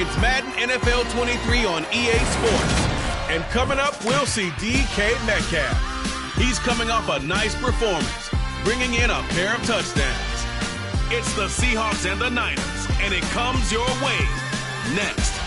It's Madden NFL 23 on EA Sports. And coming up, we'll see DK Metcalf. He's coming off a nice performance, bringing in a pair of touchdowns. It's the Seahawks and the Niners, and it comes your way next.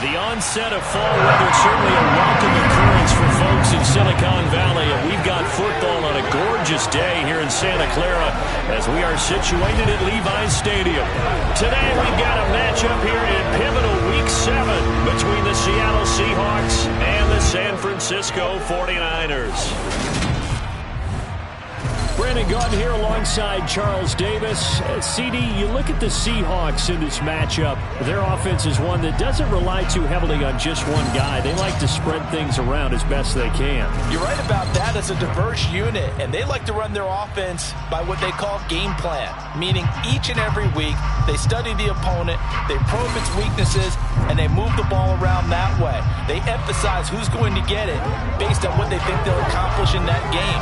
The onset of fall weather certainly a welcome occurrence for folks in Silicon Valley, and we've got football on a gorgeous day here in Santa Clara as we are situated at Levi's Stadium. Today we've got a matchup here in pivotal Week 7 between the Seattle Seahawks and the San Francisco 49ers. Brandon Gaudin here alongside Charles Davis. CD, you look at the Seahawks in this matchup. Their offense is one that doesn't rely too heavily on just one guy. They like to spread things around as best they can. You're right about that. It's a diverse unit, and they like to run their offense by what they call game plan, meaning each and every week they study the opponent, they probe its weaknesses, and they move the ball around that way. They emphasize who's going to get it based on what they think they'll accomplish in that game.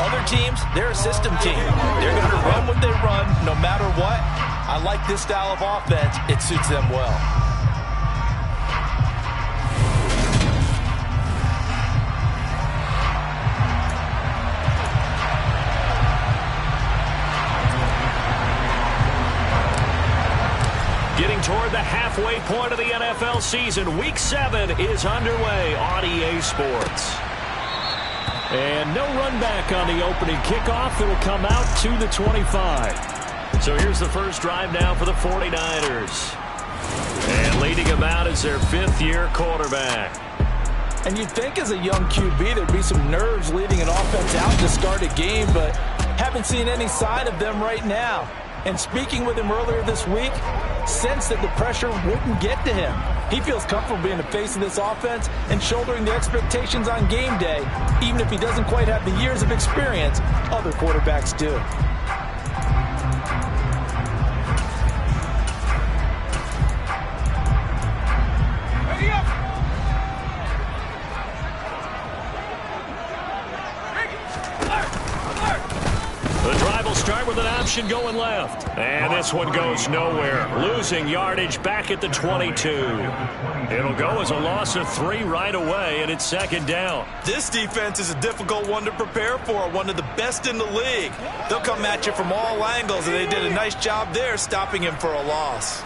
Other teams, they're a system team. They're going to run what they run no matter what. I like this style of offense. It suits them well. Getting toward the halfway point of the NFL season, Week 7 is underway on EA Sports. And no run back on the opening kickoff. It'll come out to the 25. So here's the first drive now for the 49ers. And leading him out is their fifth-year quarterback. And you'd think as a young QB there'd be some nerves leading an offense out to start a game, but haven't seen any sign of them right now. And speaking with him earlier this week, sensed that the pressure wouldn't get to him. He feels comfortable being the face of this offense and shouldering the expectations on game day, even if he doesn't quite have the years of experience other quarterbacks do. Start with an option going left. And this one goes nowhere. Losing yardage back at the 22. It'll go as a loss of 3 right away, and it's second down. This defense is a difficult one to prepare for, one of the best in the league. They'll come at you from all angles, and they did a nice job there stopping him for a loss.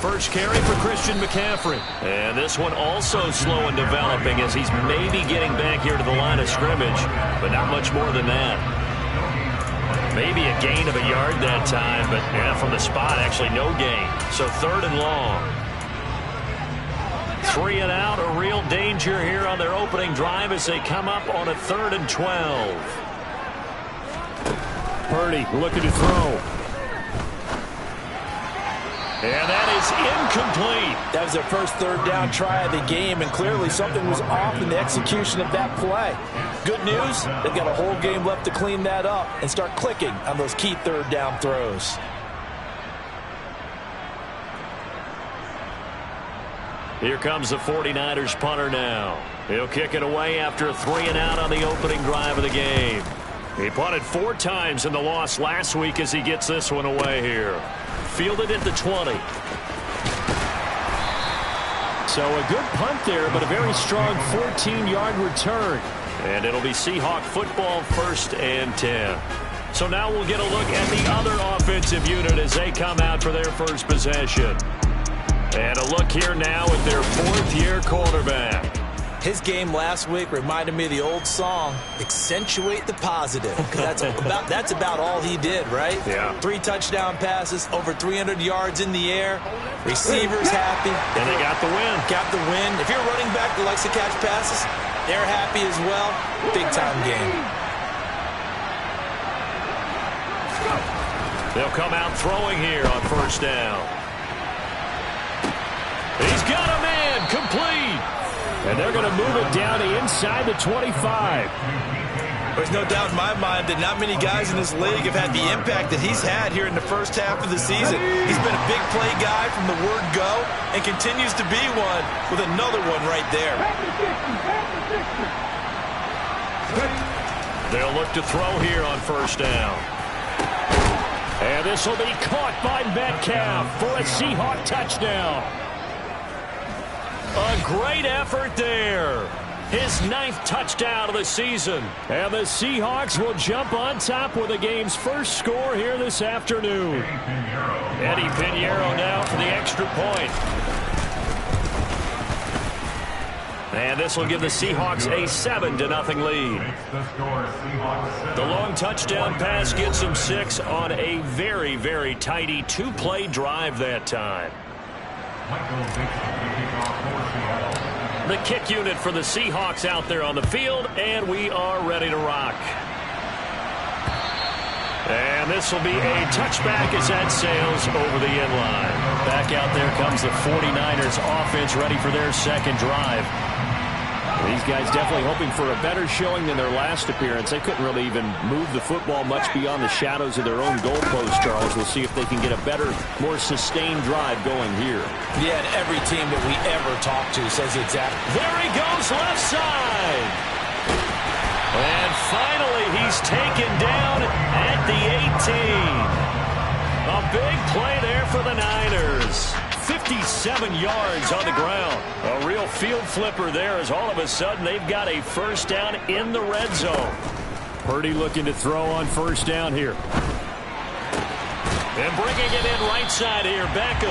First carry for Christian McCaffrey. And this one also slow in developing as he's maybe getting back here to the line of scrimmage, but not much more than that. Maybe a gain of a yard that time, but from the spot, actually no gain. So third and long. 3 and out, a real danger here on their opening drive as they come up on a 3rd and 12. Purdy looking to throw. And that is incomplete. That was their first third down try of the game, and clearly something was off in the execution of that play. Good news, they've got a whole game left to clean that up and start clicking on those key third down throws. Here comes the 49ers punter now. He'll kick it away after a 3 and out on the opening drive of the game. He punted 4 times in the loss last week as he gets this one away here. Fielded at the 20. So a good punt there, but a very strong 14-yard return. And it'll be Seahawk football 1st and 10. So now we'll get a look at the other offensive unit as they come out for their first possession. And a look here now at their 4th-year quarterback. His game last week reminded me of the old song, Accentuate the Positive. Because that's about all he did, right? Yeah. 3 touchdown passes, over 300 yards in the air. Receivers happy. And they got the win. Got the win. If you're a running back that likes to catch passes, they're happy as well. Big-time game. They'll come out throwing here on 1st down. He's got a man complete. And they're going to move it down to inside the 25. There's no doubt in my mind that not many guys in this league have had the impact that he's had here in the first half of the season. He's been a big play guy from the word go and continues to be one with another one right there. They'll look to throw here on first down. And this will be caught by Metcalf for a Seahawk touchdown. A great effort there. His 9th touchdown of the season. And the Seahawks will jump on top with the game's first score here this afternoon. Eddie Pinheiro now for the extra point. And this will give the Seahawks a 7-0 lead. The long touchdown pass gets them 6 on a very, very tidy 2-play drive that time. The kick unit for the Seahawks out there on the field, and we are ready to rock. And this will be a touchback as that sails over the end line. Back out there comes the 49ers offense ready for their second drive. These guys definitely hoping for a better showing than their last appearance. They couldn't really even move the football much beyond the shadows of their own goalpost, Charles. We'll see if they can get a better, more sustained drive going here. Yeah, and every team that we ever talk to says exactly. There he goes, left side. And finally, he's taken down at the 18. A big play there for the Niners. 57 yards on the ground. A real field flipper there as all of a sudden they've got a first down in the red zone. Purdy looking to throw on first down here. And bringing it in right side here, Beckham.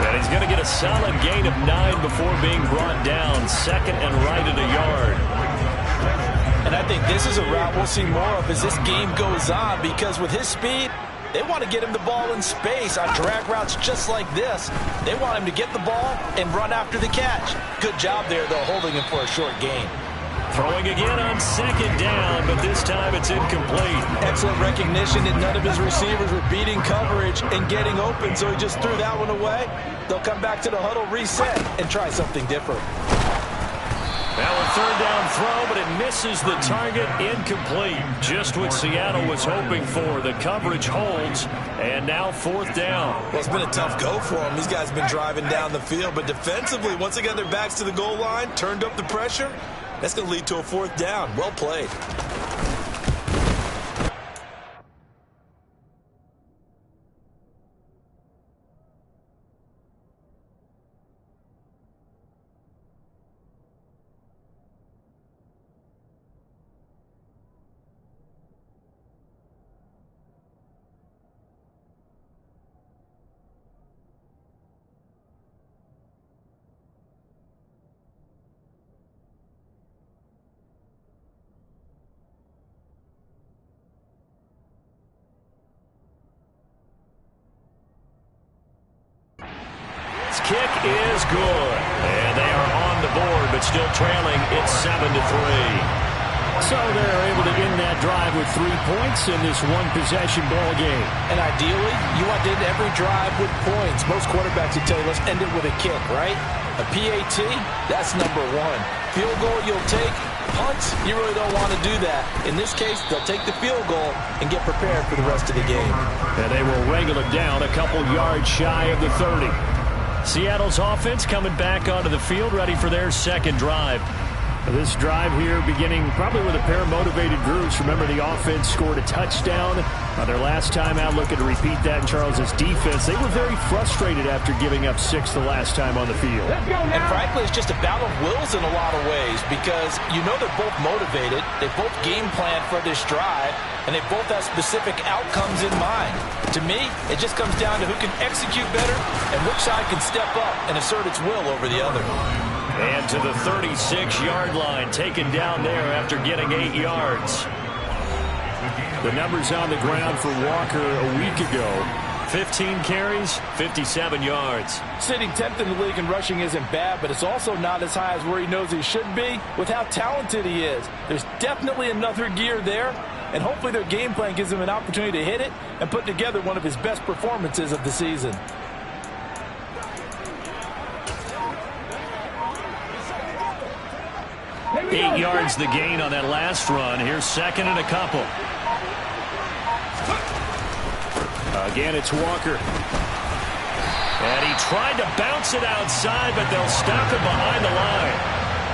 And he's going to get a solid gain of 9 before being brought down. Second and right at a yard. And I think this is a route we'll see more of as this game goes on, because with his speed, they want to get him the ball in space on drag routes just like this. They want him to get the ball and run after the catch. Good job there, though, holding him for a short gain. Throwing again on second down, but this time it's incomplete. Excellent recognition that none of his receivers were beating coverage and getting open, so he just threw that one away. They'll come back to the huddle, reset, and try something different. Now a third down throw, but it misses the target, incomplete. Just what Seattle was hoping for. The coverage holds, and now fourth down. Well, it's been a tough go for them. These guys have been driving down the field, but defensively, once they got their backs to the goal line, turned up the pressure, that's going to lead to a fourth down. Well played. Kick is good. And they are on the board, but still trailing. It's 7-3. So they're able to end that drive with 3 points in this one-possession ball game. And ideally, you want to end every drive with points. Most quarterbacks would tell you, let's end it with a kick, right? A PAT, that's number 1. Field goal you'll take. Punts, you really don't want to do that. In this case, they'll take the field goal and get prepared for the rest of the game. And they will wrangle it down a couple yards shy of the 30. Seattle's offense coming back onto the field, ready for their second drive. This drive here beginning probably with a pair of motivated groups. Remember, the offense scored a touchdown on their last time out. Looking to repeat that in Charles's defense. They were very frustrated after giving up 6 the last time on the field. And frankly, it's just a battle of wills in a lot of ways, because you know they're both motivated. They both game plan for this drive, and they both have specific outcomes in mind. To me, it just comes down to who can execute better and which side can step up and assert its will over the other. And to the 36-yard line, taken down there after getting 8 yards. The numbers on the ground for Walker a week ago. 15 carries, 57 yards. Sitting 10th in the league in rushing isn't bad, but it's also not as high as where he knows he should be with how talented he is. There's definitely another gear there, and hopefully their game plan gives him an opportunity to hit it and put together one of his best performances of the season. Eight yards the gain on that last run. Here's second and a couple. Again, it's Walker. And he tried to bounce it outside, but they'll stop it behind the line.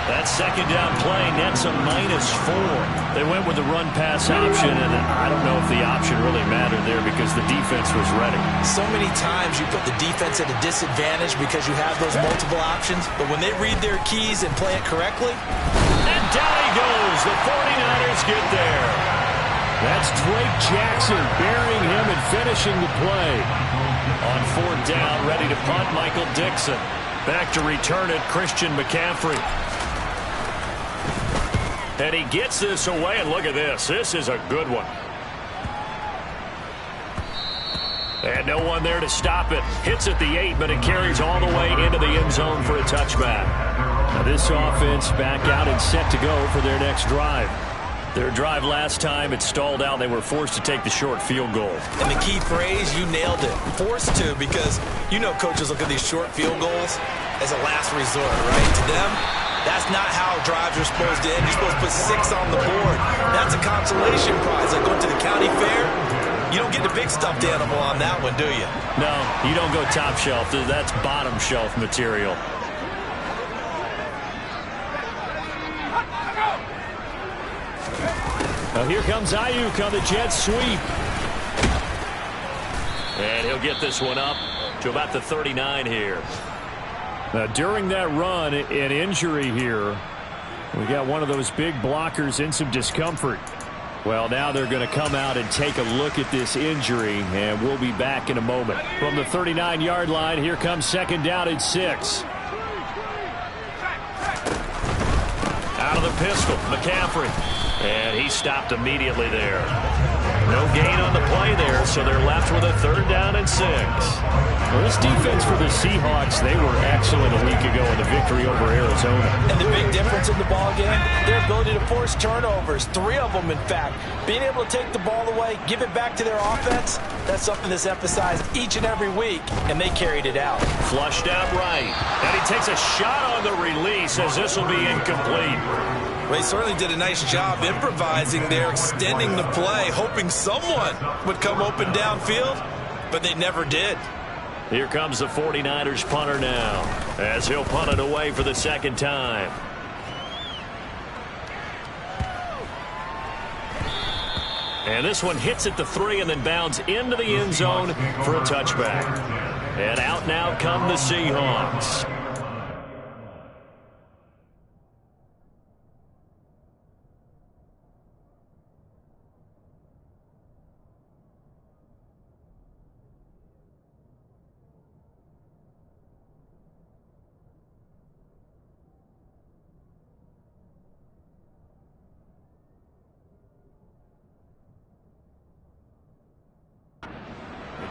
That second down play nets a -4. They went with the run-pass option, and I don't know if the option really mattered there because the defense was ready. So many times you put the defense at a disadvantage because you have those multiple options, but when they read their keys and play it correctly... And down he goes. The 49ers get there. That's Drake Jackson burying him and finishing the play. On fourth down, ready to punt, Michael Dixon. Back to return it, Christian McCaffrey. And he gets this away, and look at this. This is a good one. And no one there to stop it. Hits at the 8, but it carries all the way into the end zone for a touchback. Now this offense back out and set to go for their next drive. Their drive last time, it stalled out. They were forced to take the short field goal. And the key phrase, you nailed it. Forced to, because you know coaches look at these short field goals as a last resort, right? To them, that's not how drives are supposed to end. You're supposed to put 6 on the board. That's a consolation prize. Like going to the county fair, you don't get the big stuffed animal on that one, do you? No, you don't go top shelf. That's bottom shelf material. Now here comes Ayuk on the jet sweep. And he'll get this one up to about the 39 here. Now during that run, an injury here. We got one of those big blockers in some discomfort. Well, now they're going to come out and take a look at this injury, and we'll be back in a moment. From the 39-yard line, here comes second down and 6. Out of the pistol, McCaffrey. And he stopped immediately there. No gain on the play there, so they're left with a third down and 6. Well, this defense for the Seahawks, they were excellent a week ago in the victory over Arizona. And the big difference in the ball game, their ability to force turnovers, 3 of them in fact. Being able to take the ball away, give it back to their offense, that's something that's emphasized each and every week, and they carried it out. Flushed out right. And he takes a shot on the release as this will be incomplete. Well, he certainly did a nice job improvising there, extending the play, hoping someone would come open downfield, but they never did. Here comes the 49ers punter now, as he'll punt it away for the second time. And this one hits at the 3 and then bounds into the end zone for a touchback. And out now come the Seahawks.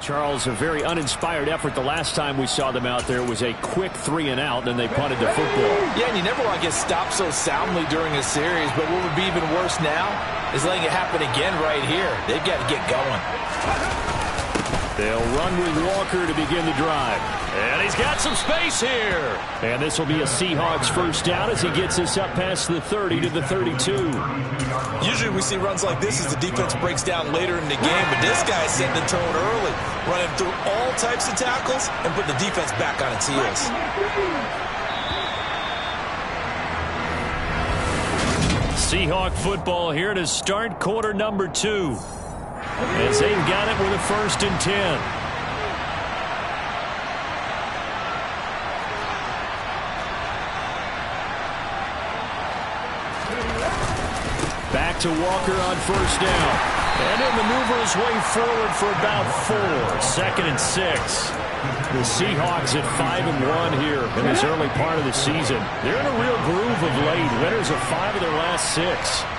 Charles, a very uninspired effort. The last time we saw them out there was a quick 3 and out, then they punted the football. Yeah, and you never want to get stopped so soundly during a series, but what would be even worse now is letting it happen again right here. They've got to get going. They'll run with Walker to begin the drive. And he's got some space here. And this will be a Seahawks first down as he gets us up past the 30 to the 32. Usually we see runs like this as the defense breaks down later in the game, but this guy is setting the tone early, running through all types of tackles and put the defense back on its heels. Seahawk football here to start quarter number 2. As they've got it with a 1st and 10. Back to Walker on 1st down. And he'll maneuver his way forward for about 4. 2nd and 6. The Seahawks at 5-1 here in this early part of the season. They're in a real groove of late. Winners of 5 of their last 6.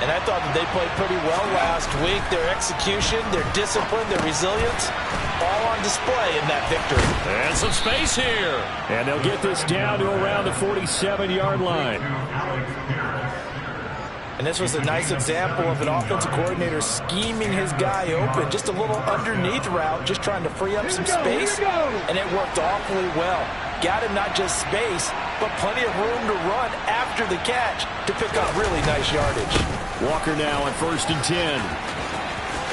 And I thought that they played pretty well last week. Their execution, their discipline, their resilience, all on display in that victory. And some space here. And they'll get this down to around the 47-yard line. And this was a nice example of an offensive coordinator scheming his guy open. Just a little underneath route, just trying to free up some space. And it worked awfully well. Got him not just space, but plenty of room to run after the catch to pick up really nice yardage. Walker now on 1st and 10.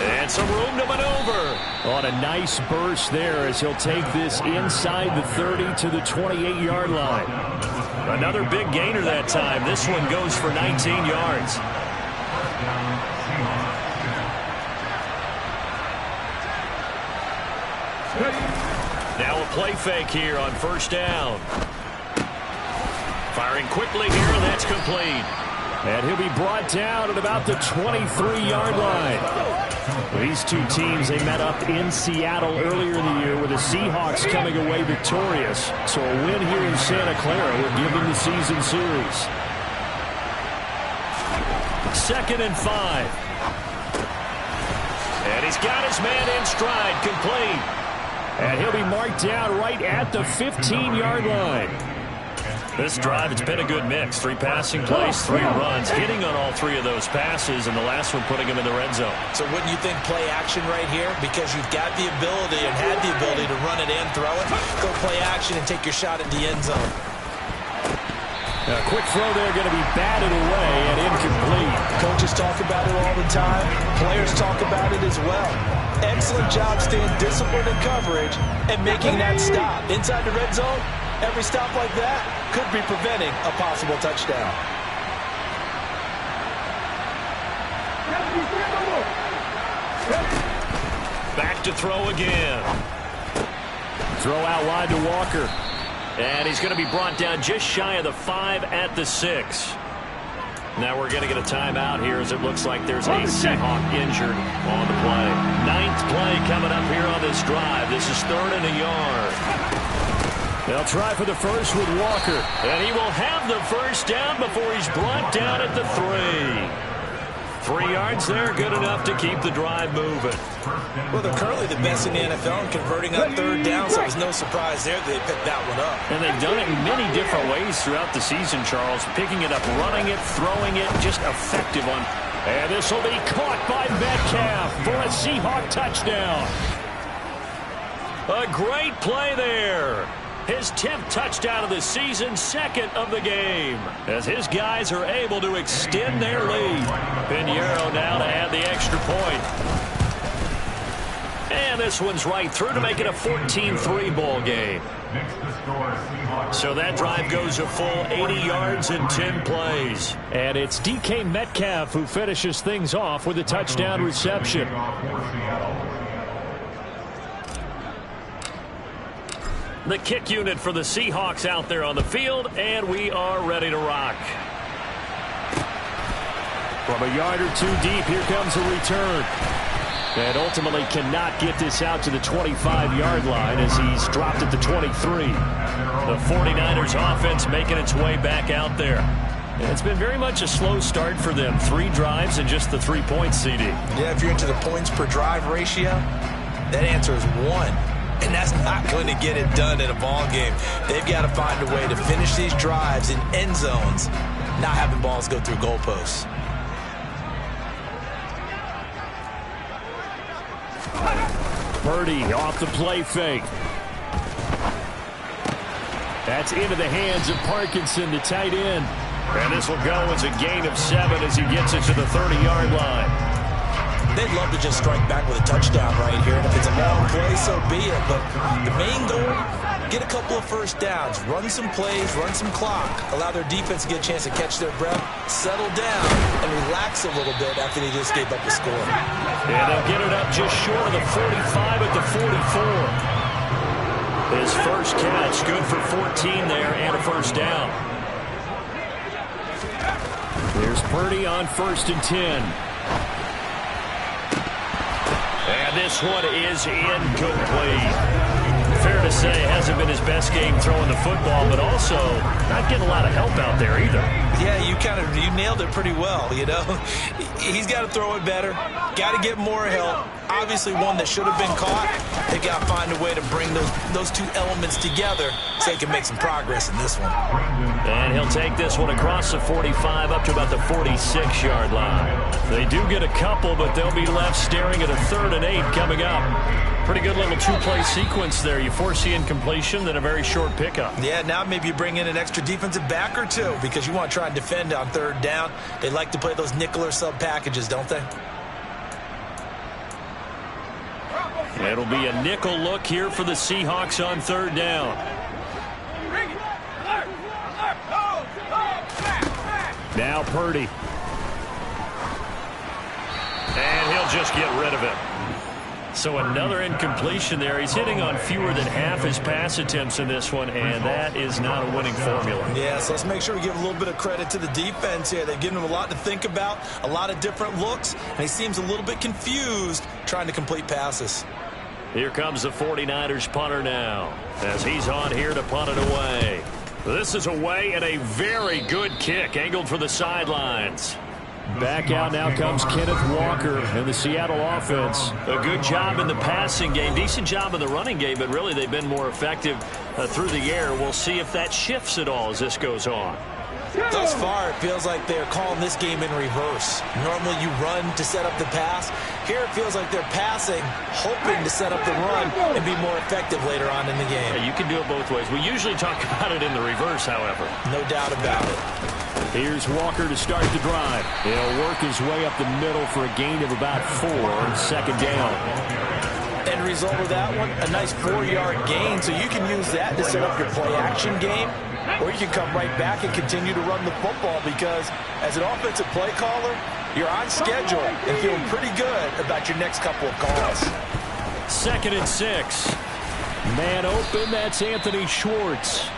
And some room to maneuver. On a nice burst there as he'll take this inside the 30 to the 28-yard line. Another big gainer that time. This one goes for 19 yards. Now a play fake here on first down. Firing quickly here, and that's complete. And he'll be brought down at about the 23-yard line. These two teams, they met up in Seattle earlier in the year with the Seahawks coming away victorious. So a win here in Santa Clara would give them the season series. 2nd and 5. And he's got his man in stride, complete. And he'll be marked down right at the 15-yard line. This drive, it's been a good mix. 3 passing plays, 3 runs, hitting on all 3 of those passes, and the last one putting him in the red zone. So wouldn't you think play action right here? Because you've got the ability and had the ability to run it and throw it. Go play action and take your shot at the end zone. A quick throw there going to be batted away and incomplete. Coaches talk about it all the time. Players talk about it as well. Excellent job staying disciplined in coverage and making that stop. Inside the red zone, every stop like that could be preventing a possible touchdown. Back to throw again. Throw out wide to Walker. And he's going to be brought down just shy of the 5 at the 6. Now we're going to get a timeout here as it looks like there's a Seahawk injured on the play. 9th play coming up here on this drive. This is 3rd and a yard. They'll try for the first with Walker. And he will have the first down before he's brought down at the 3. 3 yards there, good enough to keep the drive moving. Well, they're currently the best in the NFL in converting on 3rd down, so it's no surprise there they picked that one up. And they've done it in many different ways throughout the season, Charles. Picking it up, running it, throwing it, just effective on. And this will be caught by Metcalf for a Seahawk touchdown. A great play there. His 10th touchdown of the season, 2nd of the game. As his guys are able to extend their lead. Pinheiro now to add the extra point. And this one's right through to make it a 14-3 ball game. So that drive goes a full 80 yards in 10 plays. And it's DK Metcalf who finishes things off with a touchdown reception. The kick unit for the Seahawks out there on the field, and we are ready to rock. From a yard or 2 deep, here comes a return. And ultimately cannot get this out to the 25-yard line as he's dropped at the 23. The 49ers offense making its way back out there. And it's been very much a slow start for them. 3 drives and just the 3 points, CD. Yeah, if you're into the points per drive ratio, that answer is 1. And that's not going to get it done in a ball game. They've got to find a way to finish these drives in end zones, not having balls go through goalposts. Purdy off the play fake. That's into the hands of Parkinson, the tight end. And this will go as a gain of 7 as he gets it to the 30-yard line. They'd love to just strike back with a touchdown right here. And if it's a long play, so be it. But the main goal, get a couple of first downs, run some plays, run some clock, allow their defense to get a chance to catch their breath, settle down, and relax a little bit after they just gave up the score. And they'll get it up just short of the 45 at the 44. His first catch, good for 14 there and a first down. Here's Purdy on 1st and 10. And this one is incomplete. Fair to say, hasn't been his best game throwing the football, but also not getting a lot of help out there either. Yeah, you nailed it pretty well, you know. He's got to throw it better, got to get more help. Obviously one that should have been caught. They got to find a way to bring those 2 elements together so they can make some progress in this one. And he'll take this one across the 45 up to about the 46-yard line. They do get a couple, but they'll be left staring at a 3rd and 8 coming up. Pretty good little 2-play sequence there. You force the incompletion, then a very short pickup. Yeah, now maybe you bring in an extra defensive back or 2 because you want to try and defend on 3rd down. They like to play those nickel or sub packages, don't they? It'll be a nickel look here for the Seahawks on third down. Now Purdy. And he'll just get rid of it. So another incompletion there. He's hitting on fewer than half his pass attempts in this one, and that is not a winning formula. Yeah, so let's make sure we give a little bit of credit to the defense here. They've given him a lot to think about, a lot of different looks, and he seems a little bit confused trying to complete passes. Here comes the 49ers punter now, as he's on here to punt it away. This is away, and a very good kick angled for the sidelines. Back out now comes Kenneth Walker and the Seattle offense. A good job in the passing game, decent job in the running game, but really they've been more effective through the air. We'll see if that shifts at all as this goes on. Thus far, it feels like they're calling this game in reverse. Normally you run to set up the pass. Here it feels like they're passing, hoping to set up the run and be more effective later on in the game. Yeah, you can do it both ways. We usually talk about it in the reverse, however. No doubt about it. Here's Walker to start the drive. He'll work his way up the middle for a gain of about 4 on second down. End result of that one, a nice 4-yard gain, so you can use that to set up your play-action game, or you can come right back and continue to run the football because as an offensive play caller, you're on schedule and feeling pretty good about your next couple of calls. 2nd and 6. Man open, that's Anthony Schwartz.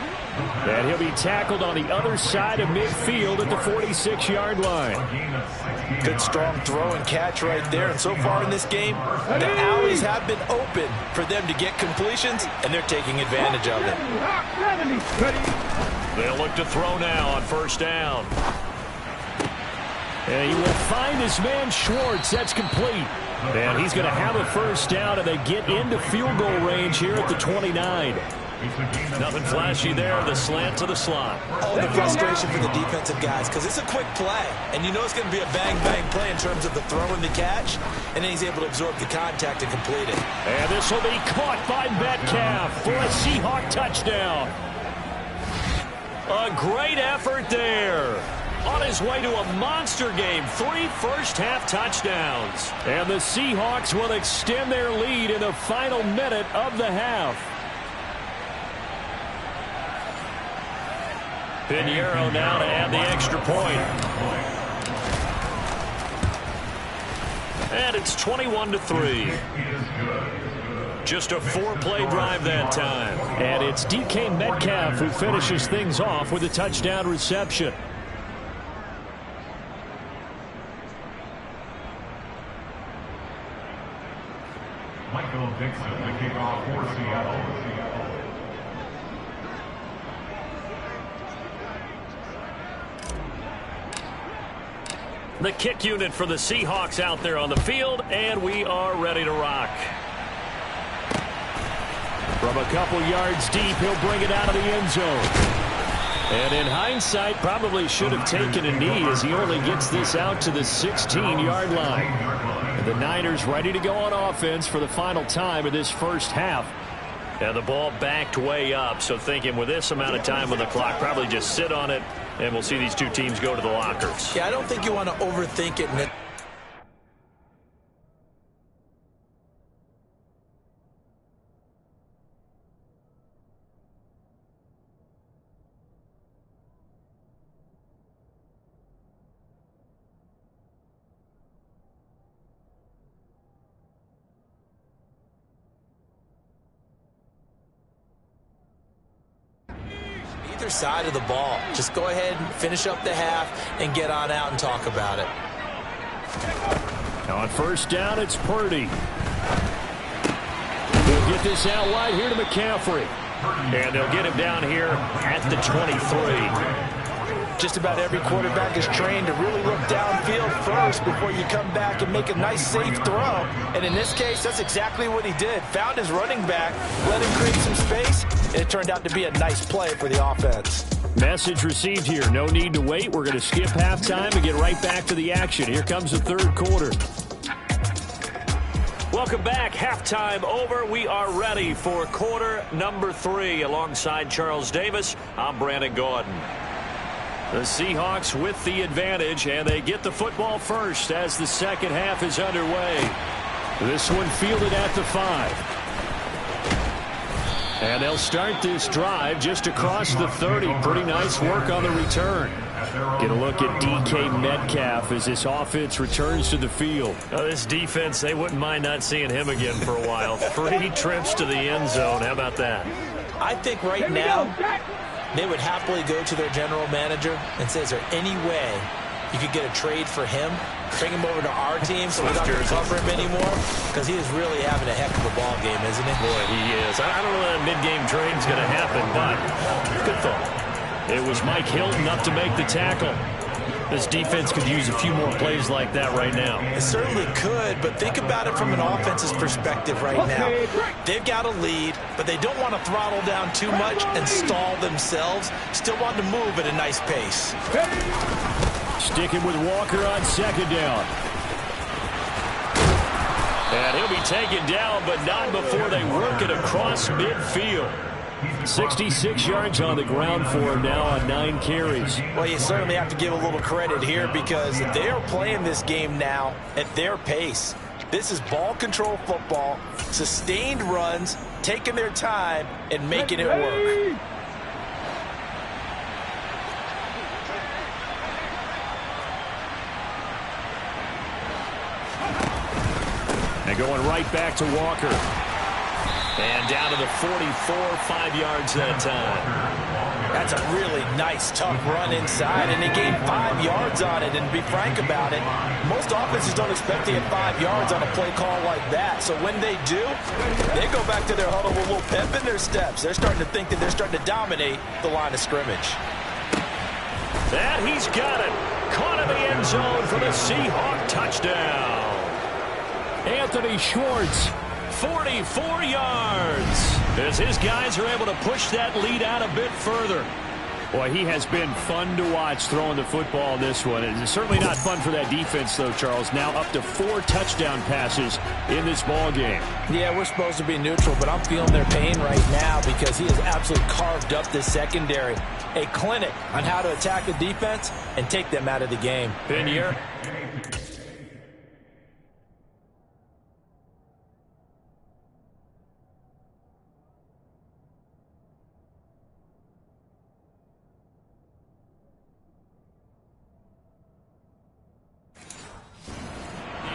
And he'll be tackled on the other side of midfield at the 46-yard line. Good strong throw and catch right there. And so far in this game, the alleys have been open for them to get completions, and they're taking advantage of it. They'll look to throw now on first down. And he will find his man Schwartz. That's complete. And he's going to have a first down, and they get into field goal range here at the 29. Nothing flashy there, the slant to the slot. Oh, the frustration for the defensive guys, because it's a quick play, and you know it's going to be a bang-bang play in terms of the throw and the catch, and then he's able to absorb the contact and complete it. And this will be caught by Metcalf for a Seahawk touchdown. A great effort there. On his way to a monster game, 3 first-half touchdowns. And the Seahawks will extend their lead in the final minute of the half. Pinheiro now to add the extra point. And it's 21-3. Just a 4-play drive that time. And it's DK Metcalf who finishes things off with a touchdown reception. Michael Dixon, the kickoff for Seattle. The kick unit for the Seahawks out there on the field, and we are ready to rock. From a couple yards deep, he'll bring it out of the end zone. And in hindsight, probably should have taken a knee as he only gets this out to the 16-yard line. And the Niners ready to go on offense for the final time of this first half. And the ball backed way up, so thinking with this amount of time on the clock, probably just sit on it, and we'll see these two teams go to the lockers. Yeah, I don't think you want to overthink it. Either side of the ball. Just go ahead and finish up the half and get on out and talk about it. Now on first down, it's Purdy. They'll get this out wide here to McCaffrey. And they'll get him down here at the 23. Just about every quarterback is trained to really look downfield first before you come back and make a nice, safe throw. And in this case, that's exactly what he did. Found his running back, let him create some space, and it turned out to be a nice play for the offense. Message received here. No need to wait. We're going to skip halftime and get right back to the action. Here comes the third quarter. Welcome back. Halftime over. We are ready for quarter number 3. Alongside Charles Davis, I'm Brandon Gordon. The Seahawks with the advantage, and they get the football first as the second half is underway. This one fielded at the 5. And they'll start this drive just across the 30. Pretty nice work on the return. Get a look at DK Metcalf as this offense returns to the field. This defense, they wouldn't mind not seeing him again for a while. 3 trips to the end zone. How about that? I think right now they would happily go to their general manager and say, is there any way you could get a trade for him? Bring him over to our team so we don't have to cover him anymore? Because he is really having a heck of a ball game, isn't he? Boy, he is. I don't know when that mid-game trade's going to happen, but good thought. It was Mike Hilton up to make the tackle. This defense could use a few more plays like that right now. It certainly could, but think about it from an offense's perspective right now. They've got a lead, but they don't want to throttle down too much and stall themselves. Still want to move at a nice pace. Sticking with Walker on second down. And he'll be taken down, but not before they work it across midfield. 66 yards on the ground for him now on 9 carries. Well, you certainly have to give a little credit here because they are playing this game now at their pace. This is ball control football, sustained runs, taking their time and making it work. And going right back to Walker. And down to the 44, 5 yards that time. That's a really nice, tough run inside, and they gained 5 yards on it. And to be frank about it, most offenses don't expect to get 5 yards on a play call like that. So when they do, they go back to their huddle with a little pep in their steps. They're starting to think that they're starting to dominate the line of scrimmage. That he's got it. Caught in the end zone for the Seahawk touchdown. Anthony Schwartz, 44 yards. As his guys are able to push that lead out a bit further. Boy, he has been fun to watch throwing the football this one. It's certainly not fun for that defense, though, Charles. Now up to 4 touchdown passes in this ball game. Yeah, we're supposed to be neutral, but I'm feeling their pain right now because he has absolutely carved up this secondary. A clinic on how to attack the defense and take them out of the game. Pinier.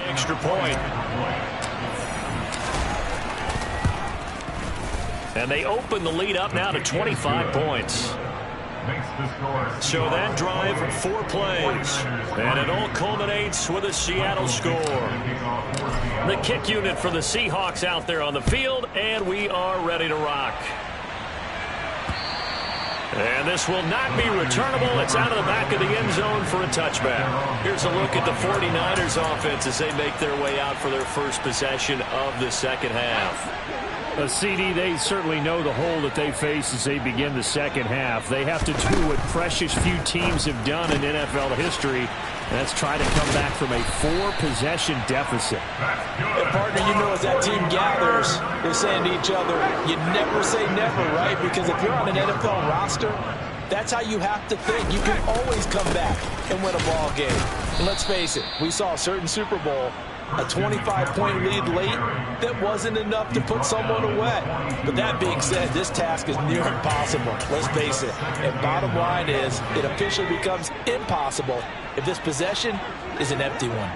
Extra point. And they open the lead up now to 25 points. So that drive, 4 plays. And it all culminates with a Seattle score. The kick unit for the Seahawks out there on the field, and we are ready to rock. And this will not be returnable. It's out of the back of the end zone for a touchback. Here's a look at the 49ers offense as they make their way out for their first possession of the second half. CD, they certainly know the hole that they face as they begin the second half. They have to do what precious few teams have done in NFL history. That's try to come back from a 4-possession deficit. And partner, you know, as that team gathers, they're saying to each other, you never say never, right? Because if you're on an NFL roster, that's how you have to think. You can always come back and win a ball game. And let's face it, we saw a certain Super Bowl, a 25-point lead late, that wasn't enough to put someone away. But that being said, this task is near impossible. Let's face it. And bottom line is, it officially becomes impossible if this possession is an empty one.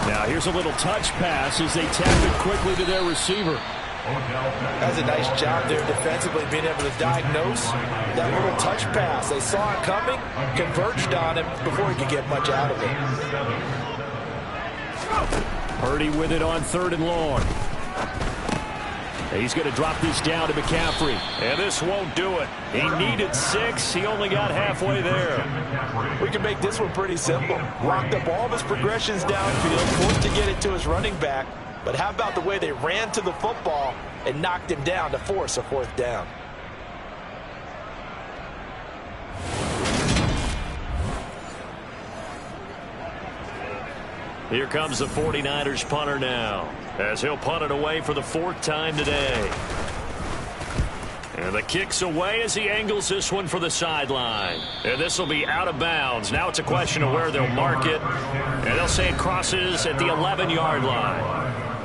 Now here's a little touch pass as they tap it quickly to their receiver. That's a nice job there defensively, being able to diagnose that little touch pass. They saw it coming, converged on him before he could get much out of it. Purdy with it on 3rd and long. He's going to drop this down to McCaffrey. And this won't do it. He needed 6. He only got halfway there. We can make this one pretty simple. Locked up all of his progressions downfield, forced to get it to his running back. But how about the way they ran to the football and knocked him down to force a 4th down? Here comes the 49ers punter now, as he'll punt it away for the 4th time today. And the kick's away as he angles this one for the sideline. And this will be out of bounds. Now it's a question of where they'll mark it. And they'll say it crosses at the 11-yard line.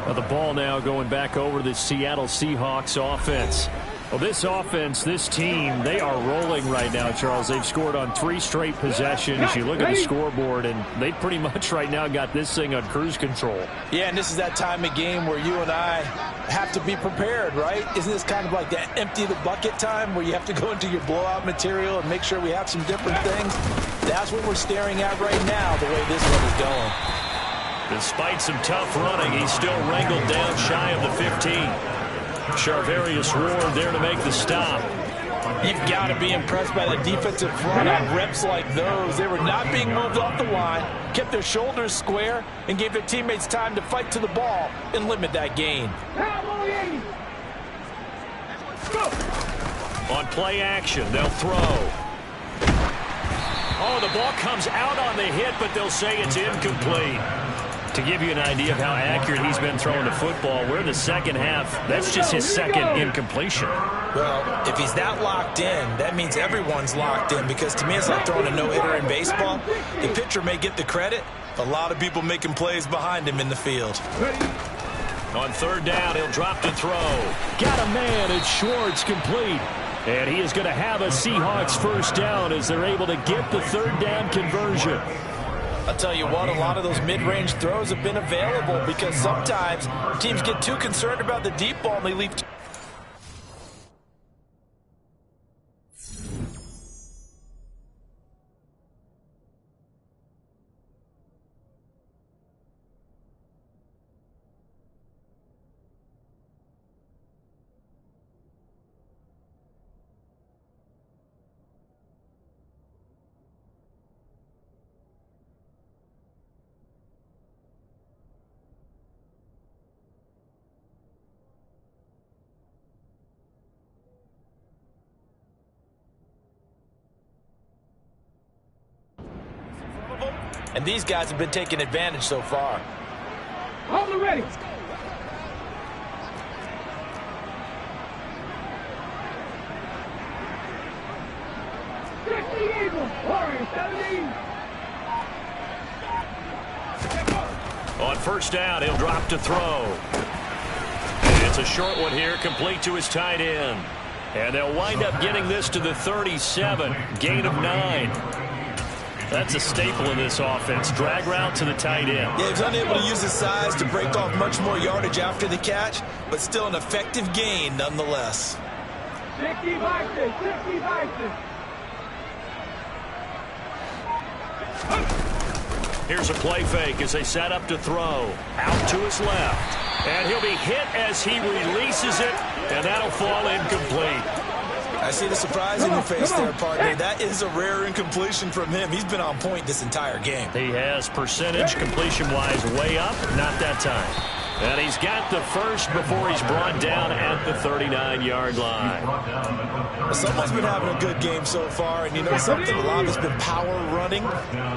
Well, the ball now going back over to the Seattle Seahawks offense. Well, this offense, this team, they are rolling right now, Charles. They've scored on 3 straight possessions. You look at the scoreboard, and they pretty much right now got this thing on cruise control. Yeah, and this is that time of game where you and I have to be prepared, right? Isn't this kind of like that empty the bucket time where you have to go into your blowout material and make sure we have some different things? That's what we're staring at right now, the way this one is going. Despite some tough running, he's still wrangled down shy of the 15. Charvarius Ward there to make the stop. You've got to be impressed by the defensive front on reps like those. They were not being moved off the line, kept their shoulders square, and gave their teammates time to fight to the ball and limit that gain. On play action, they'll throw. Oh, the ball comes out on the hit, but they'll say it's incomplete. To give you an idea of how accurate he's been throwing the football, we're in the second half. That's just his second incompletion. Well, if he's that locked in, that means everyone's locked in, because to me it's like throwing a no-hitter in baseball. The pitcher may get the credit. A lot of people making plays behind him in the field. On third down, he'll drop to throw. Got a man, it's Schwartz, complete. And he is going to have a Seahawks first down as they're able to get the third down conversion. I'll tell you what, a lot of those mid-range throws have been available because sometimes teams get too concerned about the deep ball and they leave. And these guys have been taking advantage so far. Hold it ready. On first down, he'll drop to throw. And it's a short one here, complete to his tight end. And they'll wind up getting this to the 37, gain of 9. That's a staple of this offense. Drag route to the tight end. Yeah, he's unable to use his size to break off much more yardage after the catch, but still an effective gain nonetheless. 60 boxes, 60 boxes. Here's a play fake as they set up to throw. Out to his left. And he'll be hit as he releases it, and that'll fall incomplete. I see the surprise in your face there, partner. That is a rare incompletion from him. He's been on point this entire game. He has percentage completion-wise way up, not that time. And he's got the first before he's brought down at the 39-yard line. Well, someone's been having a good game so far, and you know something? A lot of it's been power running.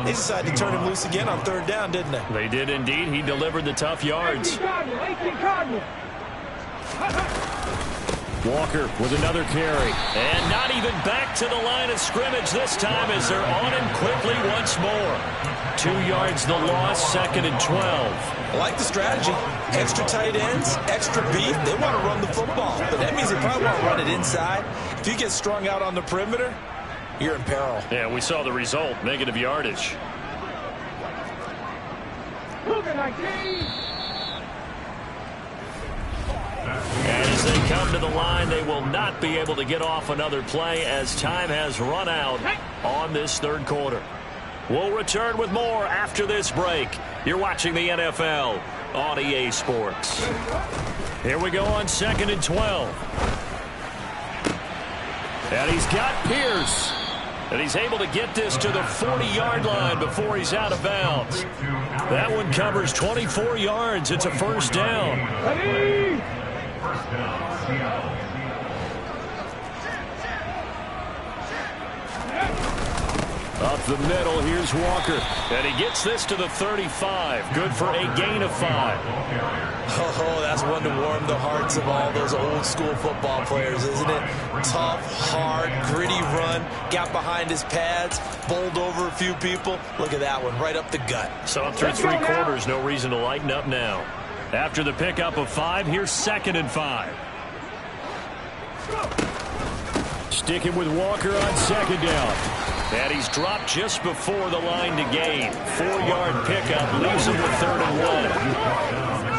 They decided to turn him loose again on third down, didn't they? They did indeed. He delivered the tough yards. Walker with another carry. And not even back to the line of scrimmage this time as they're on him quickly once more. 2 yards the loss, second and 12. I like the strategy. Extra tight ends, extra beef. They want to run the football, but that means they probably want to run it inside. If you get strung out on the perimeter, you're in peril. Yeah, we saw the result, negative yardage. And as they come to the line, they will not be able to get off another play as time has run out on this third quarter. We'll return with more after this break. You're watching the NFL on EA Sports. Here we go on second and 12. And he's got Pierce. And he's able to get this to the 40-yard line before he's out of bounds. That one covers 24 yards. It's a first down. A up the middle. Here's Walker. And he gets this to the 35. Good for a gain of 5. Oh, that's one to warm the hearts of all those old school football players, isn't it? Tough, hard, gritty run. Got behind his pads. Bowled over a few people. Look at that one, right up the gut. So through 3 quarters, no reason to lighten up now. After the pickup of 5, here's 2nd and 5. Sticking with Walker on 2nd down. And he's dropped just before the line to gain. 4-yard pickup leaves him with 3rd and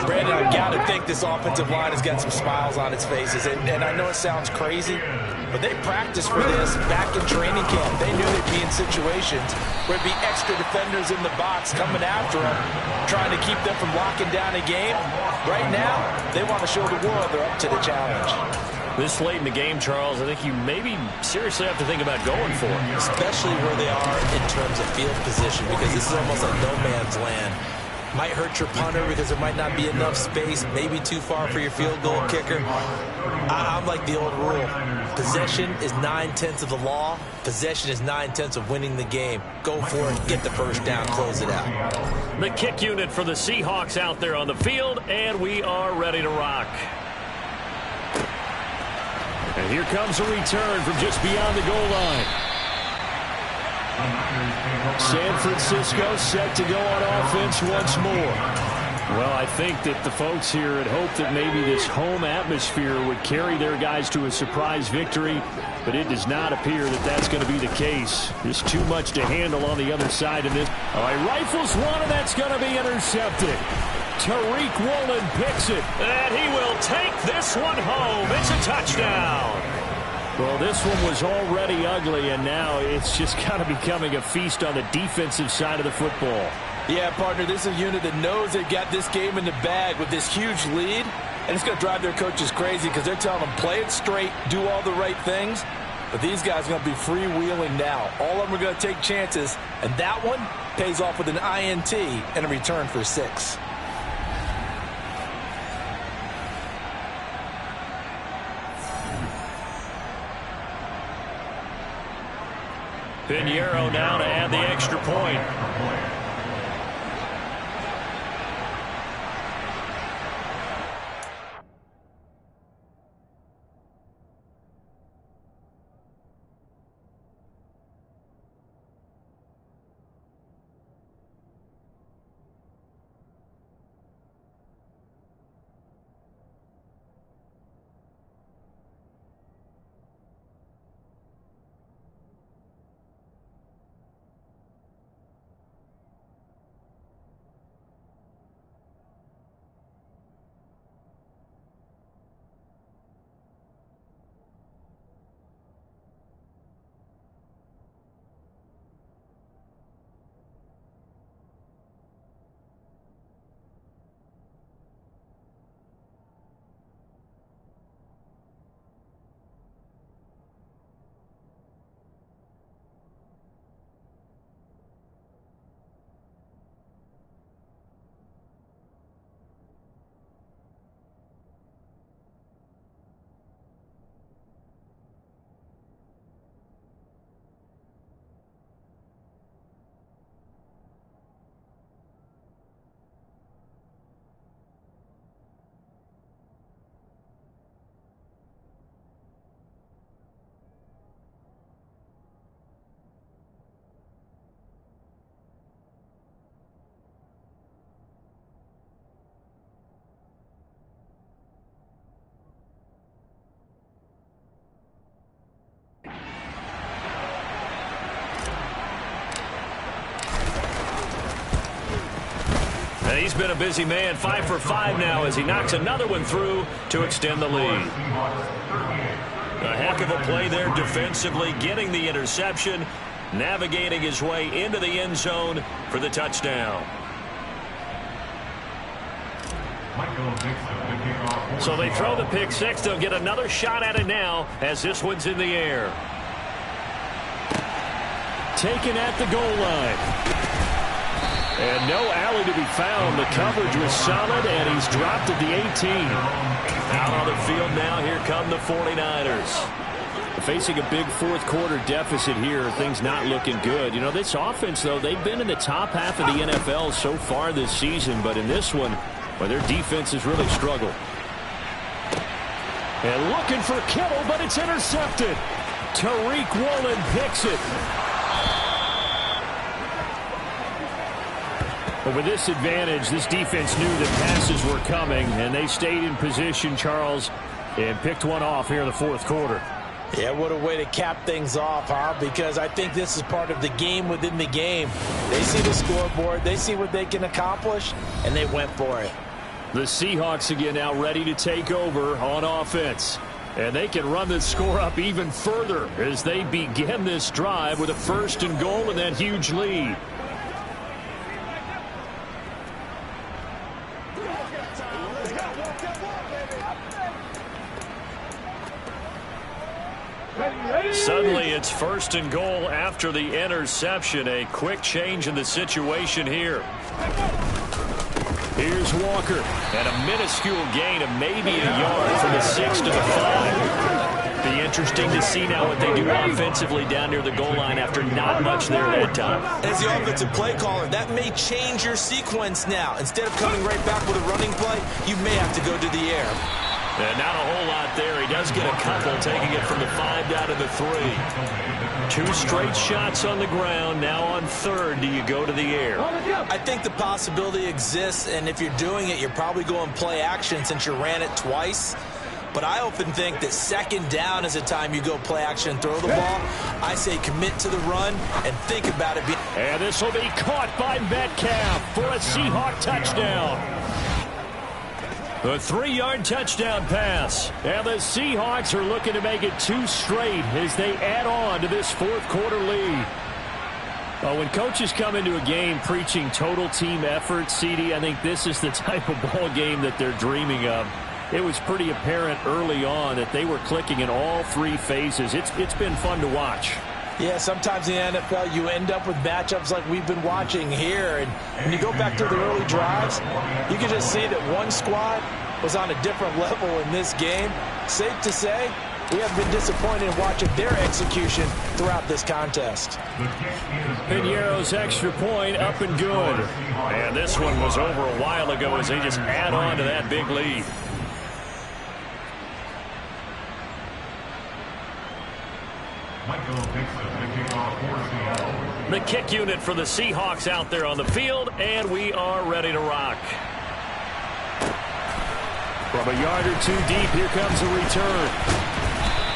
1. Brandon, I've got to think this offensive line has got some smiles on its faces. And I know it sounds crazy, but they practiced for this back in training camp. They knew they'd be in situations where there'd be extra defenders in the box coming after them, trying to keep them from locking down a game. Right now, they want to show the world they're up to the challenge. This late in the game, Charles, I think you maybe seriously have to think about going for it. Especially where they are in terms of field position, because this is almost like no man's land. Might hurt your punter because there might not be enough space, maybe too far for your field goal kicker. I'm like the old rule. Possession is 9/10 of the law. Possession is 9/10 of winning the game. Go for it, get the first down, close it out. The kick unit for the Seahawks out there on the field, and we are ready to rock. And here comes a return from just beyond the goal line. San Francisco set to go on offense once more. Well, I think that the folks here had hoped that maybe this home atmosphere would carry their guys to a surprise victory, but it does not appear that that's going to be the case. There's too much to handle on the other side of this. All right, rifles one, and that's going to be intercepted. Tariq Woolen picks it, and he will take this one home. It's a touchdown. Well, this one was already ugly, and now it's just kind of becoming a feast on the defensive side of the football. Yeah, partner, this is a unit that knows they've got this game in the bag with this huge lead, and it's going to drive their coaches crazy because they're telling them play it straight, do all the right things. But these guys are going to be freewheeling now. All of them are going to take chances, and that one pays off with an INT and a return for 6. Pinheiro now to add the extra point. He's been a busy man, 5 for 5 now as he knocks another one through to extend the lead. A heck of a play there defensively, getting the interception, navigating his way into the end zone for the touchdown. So they throw the pick six. They'll get another shot at it now as this one's in the air. Taken at the goal line. And no alley to be found. The coverage was solid, and he's dropped at the 18. Out on the field now, here come the 49ers. The facing a big fourth-quarter deficit here. Things not looking good. You know, this offense, though, they've been in the top half of the NFL so far this season. But in this one, well, their defense has really struggled. And looking for Kittle, but it's intercepted. Tariq Woolen picks it. But with this advantage, this defense knew that passes were coming, and they stayed in position, Charles, and picked one off here in the fourth quarter. Yeah, what a way to cap things off, huh? Because I think this is part of the game within the game. They see the scoreboard, they see what they can accomplish, and they went for it. The Seahawks again now ready to take over on offense. And they can run the score up even further as they begin this drive with a 1st and goal and that huge lead. Suddenly it's 1st and goal after the interception. A quick change in the situation here. Here's Walker, and a minuscule gain of maybe a yard from the 6 to the 5. Be interesting to see now what they do offensively down near the goal line after not much there that time. As the offensive play caller, that may change your sequence now. Instead of coming right back with a running play, you may have to go to the air. And not a whole lot there. He does get a couple, taking it from the 5 down to the 3. 2 straight shots on the ground. Now on 3rd, do you go to the air? I think the possibility exists, and if you're doing it, you're probably going play action since you ran it twice. But I often think that 2nd down is a time you go play action and throw the ball. I say commit to the run and think about it. And this will be caught by Metcalf for a Seahawk touchdown. A 3-yard touchdown pass. And the Seahawks are looking to make it 2 straight as they add on to this fourth-quarter lead. When coaches come into a game preaching total team effort, CD, I think this is the type of ball game that they're dreaming of. It was pretty apparent early on that they were clicking in all 3 phases. It's been fun to watch. Yeah, sometimes in the NFL you end up with matchups like we've been watching here. And when you go back to the early drives, you can just see that one squad was on a different level in this game. Safe to say, we have been disappointed in watching their execution throughout this contest. Piñeiro's extra point up and good. And this one was over a while ago as they just add on to that big lead. The kick unit for the Seahawks out there on the field, and we are ready to rock. From a yard or 2 deep, here comes a return.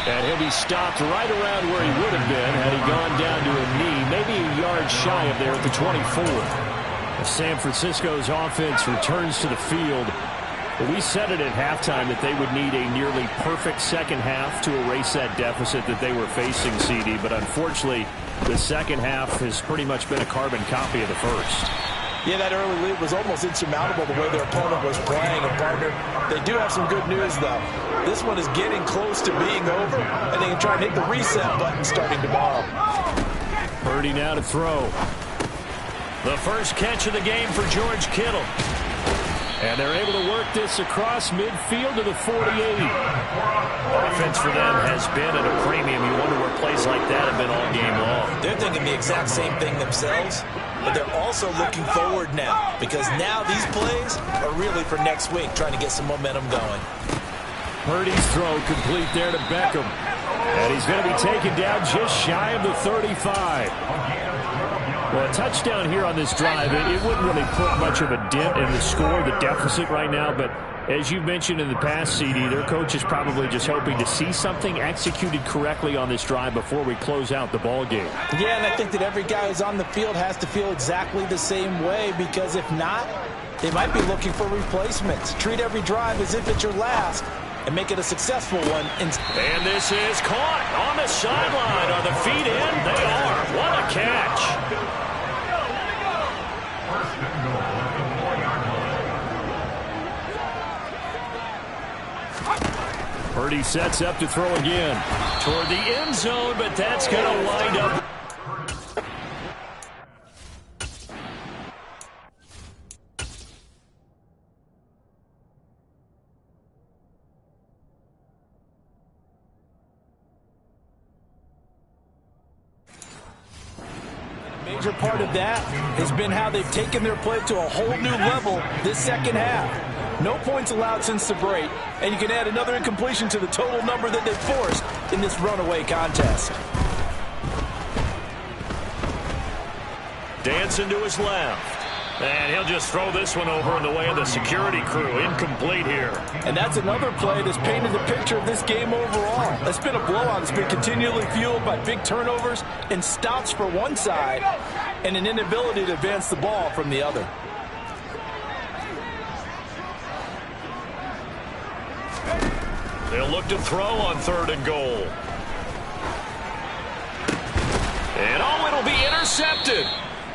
And he'll be stopped right around where he would have been had he gone down to a knee, maybe a yard shy of there at the 24. San Francisco's offense returns to the field. We said it at halftime that they would need a nearly perfect second half to erase that deficit that they were facing, CD. But unfortunately, the second half has pretty much been a carbon copy of the first. Yeah, that early lead was almost insurmountable the way their opponent was playing. And, partner, they do have some good news, though. This one is getting close to being over, and they can try and hit the reset button starting tomorrow. Purdy now to throw. The first catch of the game for George Kittle. And they're able to work this across midfield to the 48. Offense for them has been at a premium. You wonder where plays like that have been all game long. They're thinking the exact same thing themselves, but they're also looking forward now because now these plays are really for next week, trying to get some momentum going. Purdy's throw complete there to Beckham. And he's going to be taken down just shy of the 35. Well, a touchdown here on this drive, it wouldn't really put much of a dent in the score, the deficit right now. But as you mentioned in the past, CD, their coach is probably just hoping to see something executed correctly on this drive before we close out the ball game. Yeah, and I think that every guy who's on the field has to feel exactly the same way, because if not, they might be looking for replacements. Treat every drive as if it's your last and make it a successful one. And this is caught on the sideline. Are the feet in? They are. What a catch. Purdy sets up to throw again toward the end zone, but that's going to wind up. major part of that has been how they've taken their play to a whole new level this second half. No points allowed since the break, and you can add another incompletion to the total number that they've forced in this runaway contest. Dancing to his left. And he'll just throw this one over in the way of the security crew. Incomplete here. And that's another play that's painted the picture of this game overall. It's been a blowout. It's been continually fueled by big turnovers and stops for one side and an inability to advance the ball from the other. They'll look to throw on 3rd and goal. And it'll be intercepted.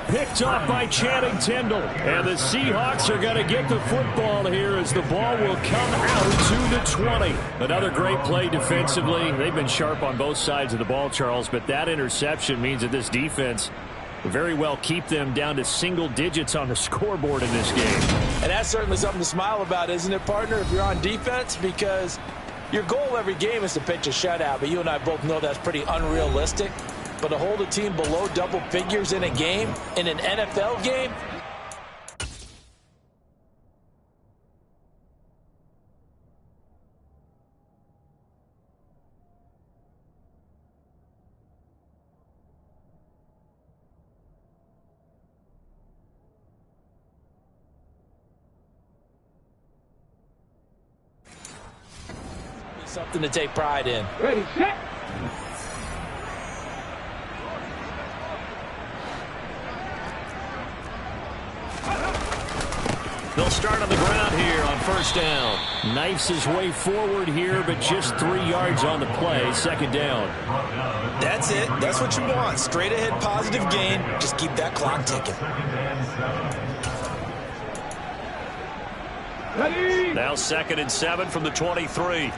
Picked off by Channing Tindall. And the Seahawks are going to get the football here as the ball will come out to the 20. Another great play defensively. They've been sharp on both sides of the ball, Charles, but that interception means that this defense will very well keep them down to single digits on the scoreboard in this game. And that's certainly something to smile about, isn't it, partner, if you're on defense? Because your goal every game is to pitch a shutout, but you and I both know that's pretty unrealistic. But to hold a team below double figures in a game, in an NFL game, something to take pride in. Ready, set. They'll start on the ground here on 1st down. Knifes his way forward here, but just 3 yards on the play. 2nd down. That's it. That's what you want. Straight ahead positive gain. Just keep that clock ticking. Ready. Now 2nd and 7 from the 23.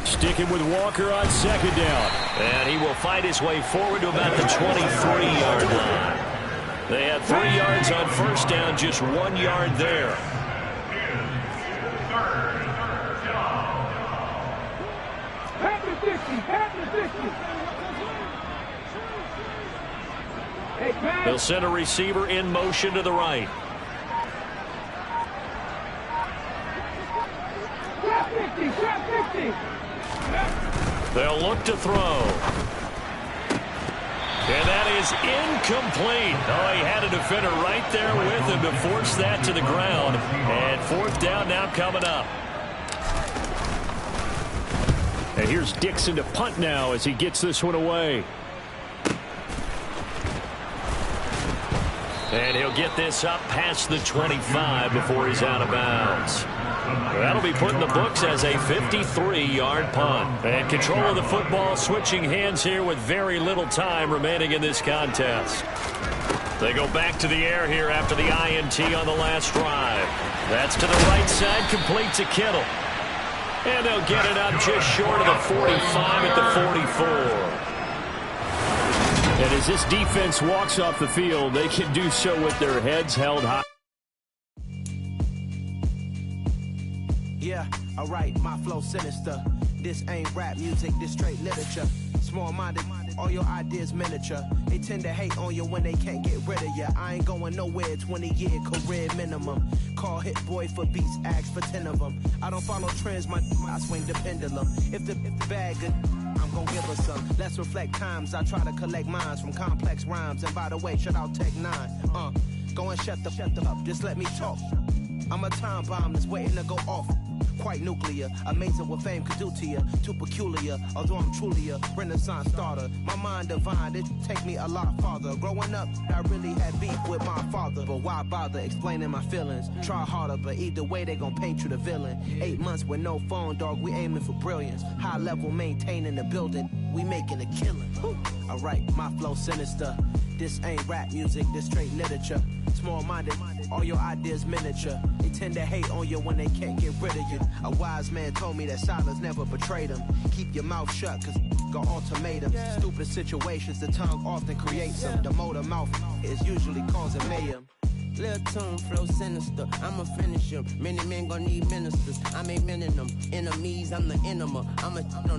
Sticking with Walker on 2nd down. And he will fight his way forward to about the 23-yard line. They had 3 yards on 1st down, just 1 yard there. Back to 60. Back to 60. Hey, pass. They'll send a receiver in motion to the right. Trap 50. Trap 50. They'll look to throw. And that is incomplete. Oh, he had a defender right there with him to force that to the ground. And 4th down now coming up. And here's Dixon to punt now as he gets this one away. And he'll get this up past the 25 before he's out of bounds. That'll be put in the books as a 53-yard punt. And control of the football switching hands here with very little time remaining in this contest. They go back to the air here after the INT on the last drive. That's to the right side, complete to Kittle. And they'll get it up just short of the 45 at the 44. And as this defense walks off the field, they can do so with their heads held high. Yeah, alright, my flow sinister. This ain't rap music, this straight literature. Small-minded, all your ideas miniature. They tend to hate on you when they can't get rid of you. I ain't going nowhere, 20-year career minimum. Call Hit Boy for beats, ask for 10 of them. I don't follow trends, I swing the pendulum. If the bag good, I'm gonna give her some. Let's reflect times, I try to collect minds from complex rhymes. And by the way, shut out Tech 9. Go and shut the up, just let me talk. I'm a time bomb that's waiting to go off. Quite nuclear, amazing what fame could do to you. Too peculiar, although I'm truly a renaissance starter. My mind divine, it take me a lot farther. Growing up, I really had beef with my father. But why bother explaining my feelings? Try harder, but either way they gon' paint you the villain. 8 months with no phone, dog, we aiming for brilliance. High level maintaining the building, we making a killing. Alright, my flow sinister. This ain't rap music, this straight literature. Small-minded, all your ideas miniature. They tend to hate on you when they can't get rid of you. A wise man told me that silence never betrayed him. Keep your mouth shut, cause got ultimatums. Stupid situations, the tongue often creates them. The motor mouth is usually causing mayhem. Lil' tune, flow sinister, I'ma finish him. Many men gon' need ministers, I ain't men in them. Enemies, I'm the enema, I'm a on them.